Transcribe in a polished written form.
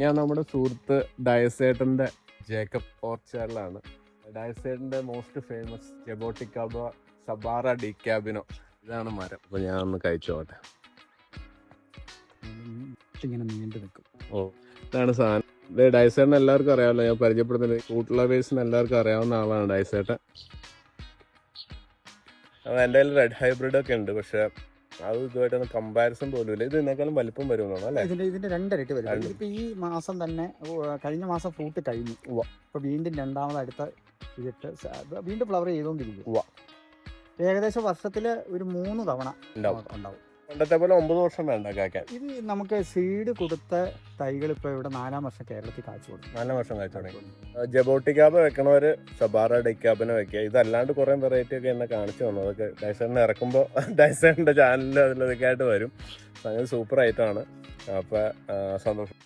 ഞാൻ നമ്മുടെ സുഹൃത്ത് ഡയസേട്ടൻ്റെ ജേക്കബ് ഓർച്ചാർഡിലാണ്. ഡയസേട്ടൻ്റെ മോസ്റ്റ് ഫേമസ് ജബോട്ടിക്കാബ സബാറ ഡി ക്യാബിനോ, ഇതാണ് മരം. അപ്പോൾ ഞാൻ ഒന്ന് കഴിച്ചോട്ടെ. ഇങ്ങനെ നീണ്ടു നിൽക്കും. ഓ, ഇതാണ് സാധനം. ഇത് ഡയസേട്ടൻ എല്ലാവർക്കും അറിയാമല്ലോ, ഞാൻ പരിചയപ്പെടുത്തുന്നത് ഫുഡ് ലവേഴ്സിന് എല്ലാവർക്കും അറിയാവുന്ന ആളാണ് ഡയസേട്ടൻ. അത് എൻ്റെ കയ്യിൽ റെഡ് ഹൈബ്രിഡ് ഒക്കെ ഉണ്ട്, പക്ഷെ അത് ഇതുമായിട്ടൊന്നും കമ്പാരിസൺ പോലും ഇല്ല. ഇത് ഇതിനേക്കാളും വലിപ്പം വരുമെന്നാണ് അല്ലേ? ഇതിന്റെ രണ്ടരട്ടി വരും. ഇപ്പൊ ഈ മാസം തന്നെ കഴിഞ്ഞ മാസം ഫ്രൂട്ട് കഴിഞ്ഞു. ഇപ്പൊ വീണ്ടും രണ്ടാമത് അടുത്ത ഇതിട്ട് വീണ്ടും ഫ്ലവർ ചെയ്തോണ്ടിരിക്കും. ഏകദേശം വർഷത്തില് ഒരു 3 തവണ ഉണ്ടാവും. പണ്ടത്തെ പോലെ 9 വർഷം വേണ്ട കായ്ക്കാൻ. ഇത് നമുക്ക് സീഡ് കൊടുത്ത തൈകൾ ഇപ്പൊ ഇവിടെ 4-ാം വർഷം കേരളത്തിൽ കാഴ്ച കൊടുക്കും. 4-ാം വർഷം കാഴ്ച തുടങ്ങി. ജബോട്ടിക്കാബ വെക്കണവര് സബാറ ഡിക്കാബിനെ വെക്കുക. ഇതല്ലാണ്ട് കുറെ വെറൈറ്റി ഒക്കെ എന്നെ കാണിച്ചു തന്നു. അതൊക്കെ ഡൈസേറിനെ ഇറക്കുമ്പോൾ ഡൈസേറിന്റെ ചാനലിൽ അതിലൊക്കെ ആയിട്ട് വരും. അങ്ങനെ സൂപ്പർ ആയിട്ടാണ്. അപ്പൊ സന്തോഷം.